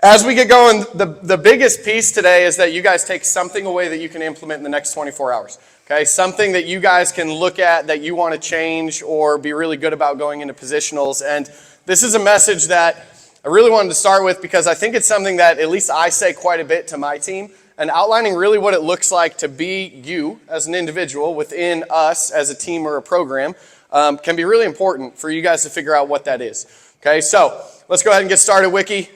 As we get going, the biggest piece today is that you guys take something away that you can implement in the next 24 hours. Okay, something that you guys can look at that you want to change or be really good about going into positionals. And this is a message that I really wanted to start with because I think it's something that at least I say quite a bit to my team, and outlining really what it looks like to be you as an individual within us as a team or a program can be really important for you guys to figure out what that is. Okay, so let's go ahead and get started, Wiki.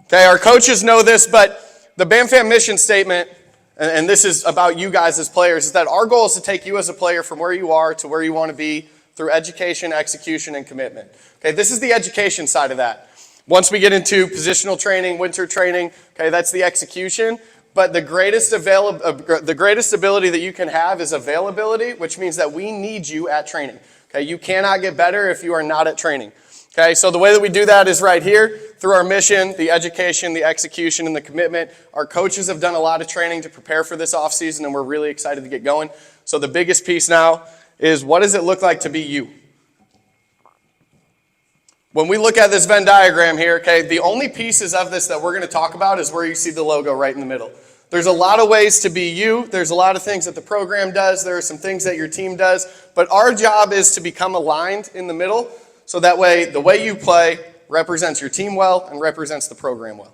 Okay, our coaches know this, but the BAMFam mission statement, and this is about you guys as players, is that our goal is to take you as a player from where you are to where you want to be through education, execution, and commitment. Okay, this is the education side of that. Once we get into positional training, winter training, okay, that's the execution. But the greatest ability that you can have is availability, which means that we need you at training. Okay, you cannot get better if you are not at training. Okay, so the way that we do that is right here through our mission, the education, the execution, and the commitment. Our coaches have done a lot of training to prepare for this offseason, and we're really excited to get going. So the biggest piece now is, what does it look like to be you? When we look at this Venn diagram here, okay, the only pieces of this that we're going to talk about is where you see the logo right in the middle. There's a lot of ways to be you. There's a lot of things that the program does. There are some things that your team does. But our job is to become aligned in the middle, so that way the way you play represents your team well and represents the program well.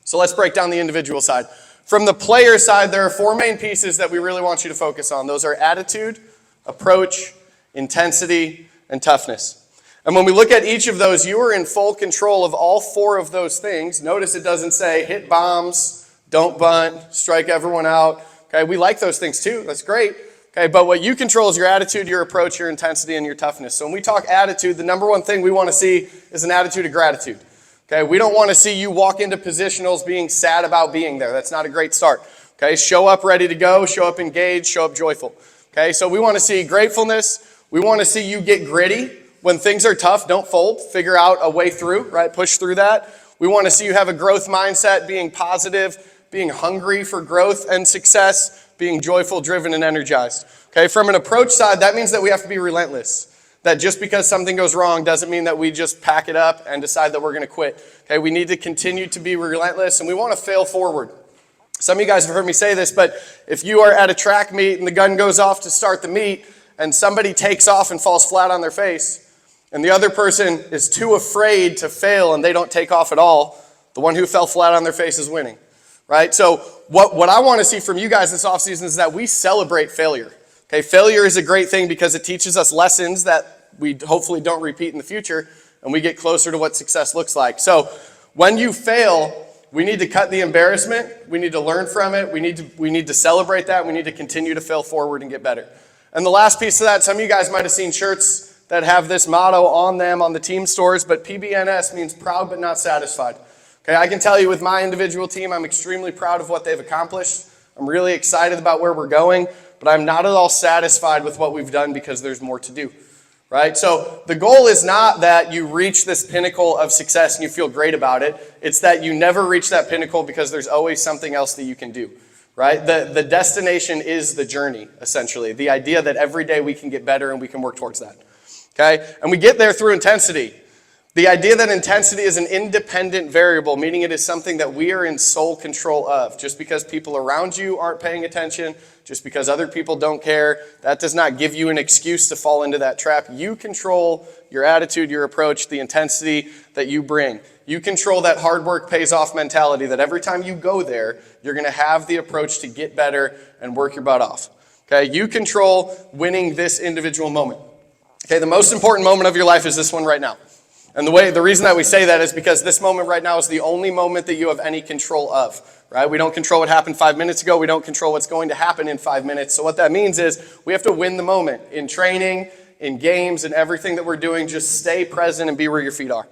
So let's break down the individual side. From the player side, there are four main pieces that we really want you to focus on. Those are attitude, approach, intensity, and toughness. And when we look at each of those, you are in full control of all four of those things. Notice it doesn't say hit bombs, don't bunt, strike everyone out. Okay, we like those things too. That's great. Okay, but what you control is your attitude, your approach, your intensity, and your toughness. So when we talk attitude, the number one thing we want to see is an attitude of gratitude. Okay, we don't want to see you walk into positionals being sad about being there. That's not a great start. Okay, show up ready to go, show up engaged, show up joyful. Okay, so we want to see gratefulness. We want to see you get gritty. When things are tough, don't fold. Figure out a way through, right? Push through that. We want to see you have a growth mindset, being positive, being hungry for growth and success, being joyful, driven, and energized. Okay, from an approach side, that means that we have to be relentless. That just because something goes wrong doesn't mean that we just pack it up and decide that we're going to quit. Okay, we need to continue to be relentless, and we want to fail forward. Some of you guys have heard me say this, but if you are at a track meet and the gun goes off to start the meet, and somebody takes off and falls flat on their face, and the other person is too afraid to fail and they don't take off at all, the one who fell flat on their face is winning. Right? So what I want to see from you guys this offseason is that we celebrate failure. Okay, failure is a great thing because it teaches us lessons that we hopefully don't repeat in the future, and we get closer to what success looks like. So when you fail, we need to cut the embarrassment. We need to learn from it. We need to celebrate that. We need to continue to fail forward and get better. And the last piece of that, some of you guys might have seen shirts that have this motto on them on the team stores, but PBNS means proud but not satisfied. Okay, I can tell you with my individual team, I'm extremely proud of what they've accomplished. I'm really excited about where we're going, but I'm not at all satisfied with what we've done because there's more to do, right? So the goal is not that you reach this pinnacle of success and you feel great about it. It's that you never reach that pinnacle because there's always something else that you can do, right? The destination is the journey, essentially. The idea that every day we can get better and we can work towards that, okay? And we get there through intensity. The idea that intensity is an independent variable, meaning it is something that we are in sole control of. Just because people around you aren't paying attention, just because other people don't care, that does not give you an excuse to fall into that trap. You control your attitude, your approach, the intensity that you bring. You control that hard work pays off mentality, that every time you go there, you're going to have the approach to get better and work your butt off. Okay, you control winning this individual moment. Okay, the most important moment of your life is this one right now. And the reason that we say that is because this moment right now is the only moment that you have any control of, right? We don't control what happened 5 minutes ago. We don't control what's going to happen in 5 minutes. So what that means is we have to win the moment in training, in games, and everything that we're doing. Just stay present and be where your feet are.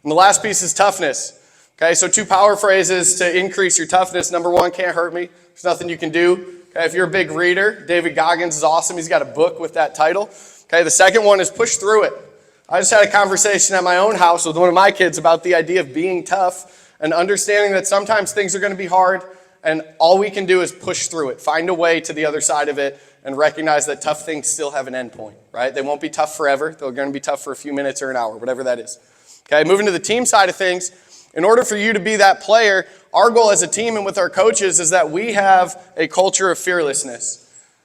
And the last piece is toughness. Okay, so 2 power phrases to increase your toughness. Number 1, can't hurt me. There's nothing you can do. Okay, if you're a big reader, David Goggins is awesome. He's got a book with that title. Okay, the second one is push through it. I just had a conversation at my own house with one of my kids about the idea of being tough and understanding that sometimes things are going to be hard, and all we can do is push through it, find a way to the other side of it, and recognize that tough things still have an end point, right? They won't be tough forever. They're going to be tough for a few minutes or an hour, whatever that is. Okay, moving to the team side of things, in order for you to be that player, our goal as a team and with our coaches is that we have a culture of fearlessness.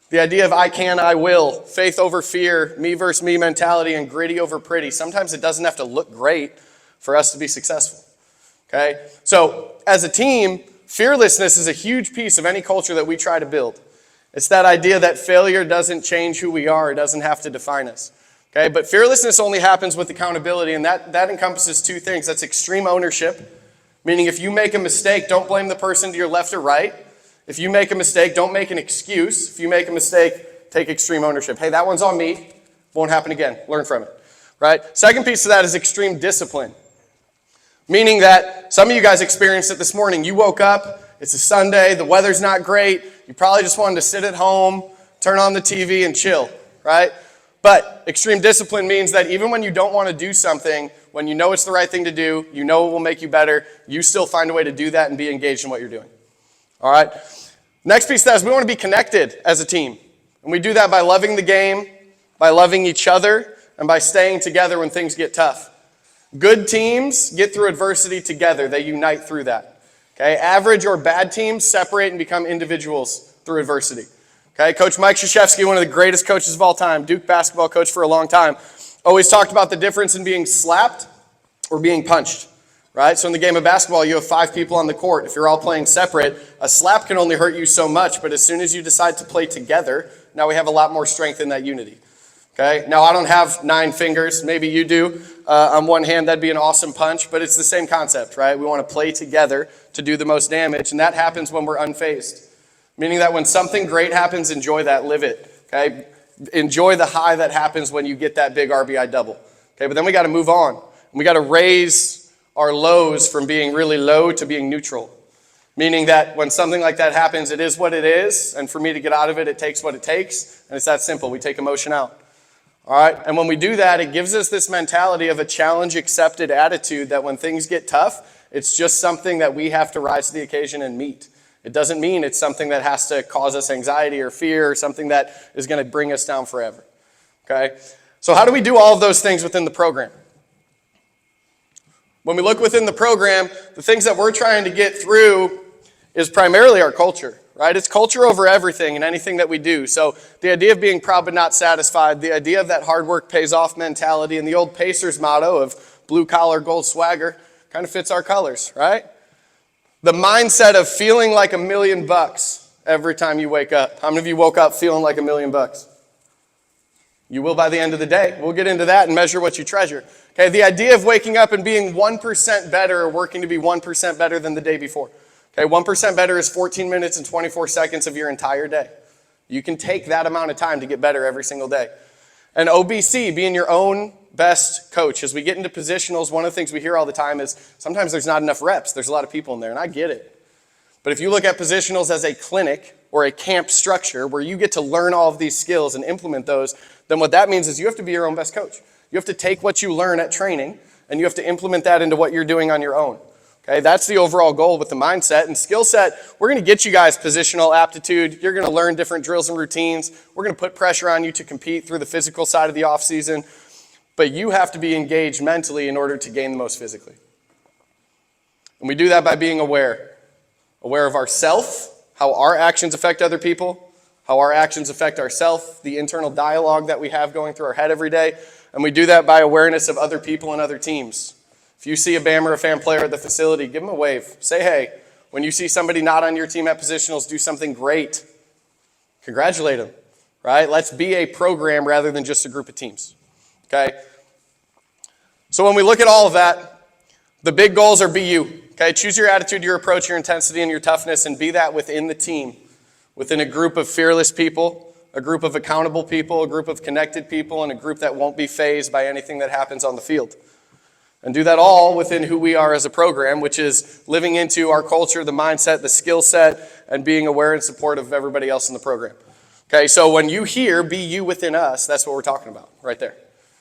The idea of I can, I will, faith over fear, me versus me mentality, and gritty over pretty. Sometimes it doesn't have to look great for us to be successful. Okay? So as a team, fearlessness is a huge piece of any culture that we try to build. It's that idea that failure doesn't change who we are. It doesn't have to define us. Okay? But fearlessness only happens with accountability, and that encompasses two things. That's extreme ownership, meaning if you make a mistake, don't blame the person to your left or right. If you make a mistake, don't make an excuse. If you make a mistake, take extreme ownership. Hey, that one's on me. Won't happen again. Learn from it. Right? Second piece of that is extreme discipline. Meaning that some of you guys experienced it this morning. You woke up, it's a Sunday, the weather's not great. You probably just wanted to sit at home, turn on the TV, and chill. Right? But extreme discipline means that even when you don't want to do something, when you know it's the right thing to do, you know it will make you better, you still find a way to do that and be engaged in what you're doing. All right? Next piece of that is we want to be connected as a team. And we do that by loving the game, by loving each other, and by staying together when things get tough. Good teams get through adversity together. They unite through that. Okay? Average or bad teams separate and become individuals through adversity. Okay? Coach Mike Krzyzewski, one of the greatest coaches of all time, Duke basketball coach for a long time, always talked about the difference in being slapped or being punched. Right? So in the game of basketball, you have 5 people on the court. If you're all playing separate, a slap can only hurt you so much, but as soon as you decide to play together, now we have a lot more strength in that unity. Okay? Now, I don't have 9 fingers. Maybe you do. On one hand, that'd be an awesome punch, but it's the same concept, right? We want to play together to do the most damage, and that happens when we're unfazed. Meaning that when something great happens, enjoy that, live it. Okay? Enjoy the high that happens when you get that big RBI double. Okay? But then we got to move on. We got to raise our lows from being really low to being neutral. Meaning that when something like that happens, it is what it is, and for me to get out of it, it takes what it takes, and it's that simple. We take emotion out. All right? And when we do that, it gives us this mentality of a challenge-accepted attitude that when things get tough, it's just something that we have to rise to the occasion and meet. It doesn't mean it's something that has to cause us anxiety or fear or something that is going to bring us down forever. Okay? So how do we do all of those things within the program? When we look within the program, the things that we're trying to get through is primarily our culture, right? It's culture over everything and anything that we do. So the idea of being proud but not satisfied, the idea of that hard work pays off mentality, and the old Pacers motto of blue collar, gold swagger kind of fits our colors, right? The mindset of feeling like $1 million every time you wake up. How many of you woke up feeling like $1 million? You will by the end of the day. We'll get into that and measure what you treasure. Okay, the idea of waking up and being 1% better or working to be 1% better than the day before. Okay, 1% better is 14 minutes and 24 seconds of your entire day. You can take that amount of time to get better every single day. And OBC, being your own best coach. As we get into positionals, one of the things we hear all the time is sometimes there's not enough reps. There's a lot of people in there, and I get it. But if you look at positionals as a clinic or a camp structure where you get to learn all of these skills and implement those, then what that means is you have to be your own best coach. You have to take what you learn at training and you have to implement that into what you're doing on your own. Okay, that's the overall goal with the mindset. And skill set, we're going to get you guys positional aptitude. You're going to learn different drills and routines. We're going to put pressure on you to compete through the physical side of the off season. But you have to be engaged mentally in order to gain the most physically. And we do that by being aware. Aware of ourself, how our actions affect other people, how our actions affect ourselves, the internal dialogue that we have going through our head every day. And we do that by awareness of other people and other teams. If you see a BAM or a FAM player at the facility, give them a wave. Say hey. When you see somebody not on your team at positionals do something great, congratulate them, right? Let's be a program rather than just a group of teams, okay? So when we look at all of that, the big goals are be you, okay? Choose your attitude, your approach, your intensity, and your toughness, and be that within the team, within a group of fearless people, a group of accountable people, a group of connected people, and a group that won't be fazed by anything that happens on the field. And do that all within who we are as a program, which is living into our culture, the mindset, the skill set, and being aware and supportive of everybody else in the program. Okay, so when you hear be you within us, that's what we're talking about right there.